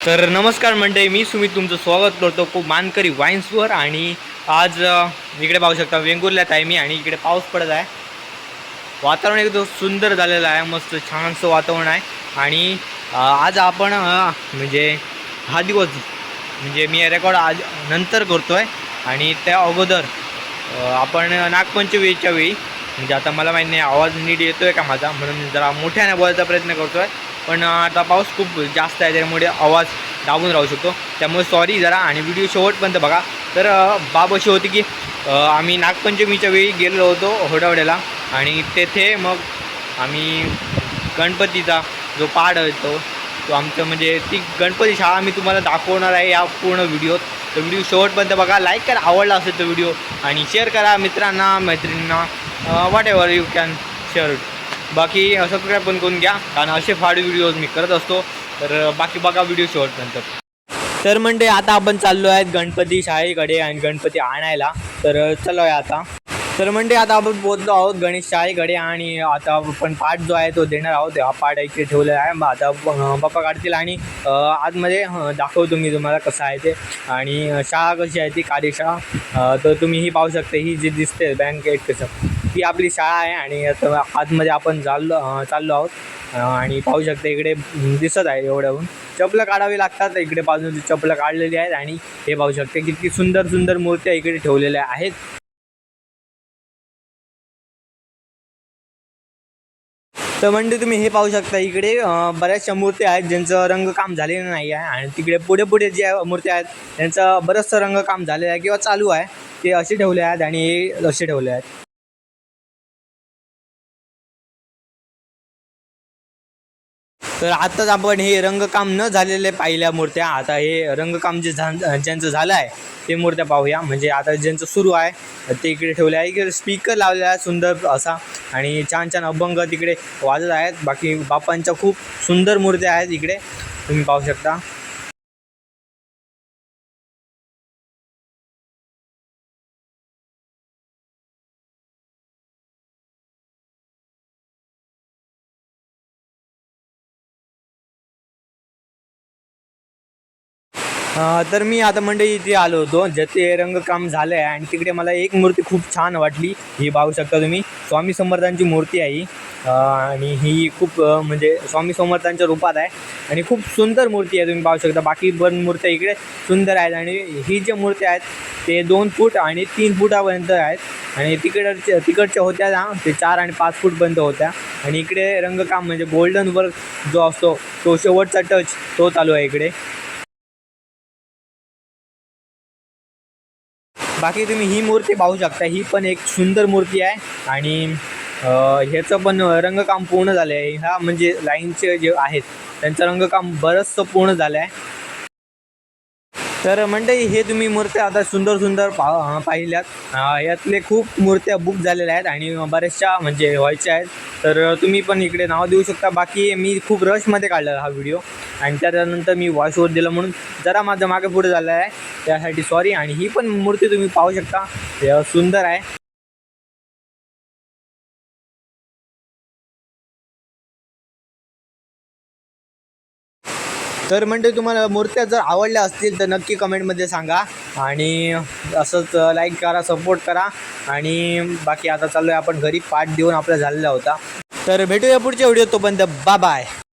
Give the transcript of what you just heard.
तर नमस्कार मंडळी, मी सुमित तुमचं स्वागत करतो खूप मानकरी वाईन्सवर. आणि आज इकडे पाहू शकता वेंगुर्ल्यात आहे मी आणि इकडे पाऊस पडत आहे. वातावरण एकदम सुंदर झालेलं आहे, मस्त छानसं वातावरण आहे. आणि आज आपण म्हणजे हा दिवस म्हणजे मी रेकॉर्ड आज नंतर करतो आहे. आणि त्या अगोदर आपण नागपंचमीच्या वेळी म्हणजे आता मला माहीत नाही आवाज नीट येतो आहे का माझा, म्हणून जरा मोठ्याने बोलायचा प्रयत्न करतो आहे. पण आता पाऊस खूप जास्त आहे, त्यामुळे आवाज दाबून राहू शकतो, त्यामुळे सॉरी जरा. आणि व्हिडिओ शेवटपर्यंत बघा. तर बाब अशी होती की आम्ही नागपंचमीच्या वेळी गेलेलो होतो होडावड्याला आणि तेथे मग आम्ही गणपतीचा जो पाड येतो तो आमचं म्हणजे ती गणपती शाळा मी तुम्हाला दाखवणार आहे या पूर्ण व्हिडिओत. तर व्हिडिओ शेवटपर्यंत बघा, लाईक करा आवडला असेल तो व्हिडिओ आणि शेअर करा मित्रांना मैत्रिणींना, what ever you can share. बाकी सबस्क्राईब पण करून घ्या, कारण असे फाडे व्हिडिओज मी करत असतो. तर बाकी बघा व्हिडिओ शेवटपर्यंत. तर म्हणजे आता आपण चाललो आहेत गणपती शाळेकडे आणि गणपती आणायला. तर चलो आहे आता. तर म्हणजे आता आपण पोहोचलो आहोत गणेश शाळेकडे आणि आता आपण पाठ जो आहे तो देणार आहोत. हा पाठ इथे ठेवलेला आहे, मग आता बाप्पा काढतील आणि आतमध्ये दाखवतो मी तुम्हाला कसं आहे ते. आणि शाळा कशी आहे ती कार्यशाळा, तर तुम्ही ही पाहू शकता. ही जी दिसते बँक गेट कसं, ही आपली शाळा आहे. आणि आता आतमध्ये आपण चाललो आहोत आणि पाहू शकता इकडे दिसत आहे एवढ्याहून चपलं काढावी लागतात. इकडे बाजून चपलं काढलेली आहेत आणि हे पाहू शकते किती सुंदर सुंदर मूर्त्या इकडे ठेवलेल्या आहेत. तर म्हणजे तुम्ही हे पाहू शकता इकडे बऱ्याचशा मूर्त्या आहेत ज्यांचं रंगकाम झालेलं नाही आहे. आणि तिकडे पुढे पुढे जे मूर्त्या आहेत त्यांचं बरंचसं रंगकाम झालेलं आहे किंवा चालू आहे. ते असे ठेवले आहेत आणि हे असे ठेवले आहेत. तर आत्ताच आपण हे रंगकाम न झालेले पाहिल्या मूर्त्या, आता हे रंगकाम ज्यांचं झालं आहे ते मूर्त्या पाहूया. म्हणजे आता ज्यांचं सुरू आहे ते इकडे ठेवले आहे. इकडे स्पीकर लावलेला आहे सुंदर असा आणि छान छान अभंग तिकडे वाजत आहेत. बाकी बाप्पांच्या खूप सुंदर मूर्त्या आहेत इकडे तुम्ही पाहू शकता. तर मी आता मंडळी इथे आलो होतो ज्याचे रंगकाम झालं आहे आणि तिकडे मला एक मूर्ती खूप छान वाटली. ही पाहू शकता तुम्ही, स्वामी समर्थांची मूर्ती आहे ही. आणि ही खूप म्हणजे स्वामी समर्थांच्या रूपात आहे आणि खूप सुंदर मूर्ती आहे तुम्ही पाहू शकता. बाकी पण मूर्त्या इकडे सुंदर आहेत आणि ही ज्या मूर्त्या आहेत ते 2 फूट आणि 3 फुटापर्यंत आहेत. आणि तिकडच्या होत्या ना ते 4 आणि 5 फूटपर्यंत होत्या. आणि इकडे रंगकाम म्हणजे गोल्डन वर्क जो असतो तो शेवटचा टच तो चालू आहे इकडे. बाकी तुम्ही ही मूर्ती पाहू शकता, ही पण एक सुंदर मूर्ती आहे. आणि ह्याचं पण रंगकाम पूर्ण झालं आहे. ह्या म्हणजे लाईनचे जे आहेत त्यांचं रंगकाम बरंचसं पूर्ण झालं आहे. तर मंडळी हे तुम्ही मूर्त्या आता सुंदर सुंदर पाहिल्यात. यातले खूप मूर्त्या बुक झालेल्या आहेत आणि बऱ्याचशा म्हणजे व्हायच्या आहेत. तर तुम्ही पण इकडे नाव देऊ शकता. बाकी मी खूप रशमध्ये काढला हा व्हिडिओ आणि त्यानंतर मी वॉइस ओव्हर दिलं म्हणून जरा माझं मागे पुढे झालं आहे, त्यासाठी सॉरी. आणि ही पण मूर्ती तुम्ही पाहू शकता, सुंदर आहे. तर म्हणजे तुम्हाला मूर्त्या जर आवडल्या असतील तर नक्की कमेंटमध्ये सांगा आणि असंच लाईक करा, सपोर्ट करा. आणि बाकी आता चाललो आहे आपण घरी, पाठ देऊन आपला झालेला होता. तर भेटूया पुढच्या व्हिडिओ, तोपर्यंत बाय बाय.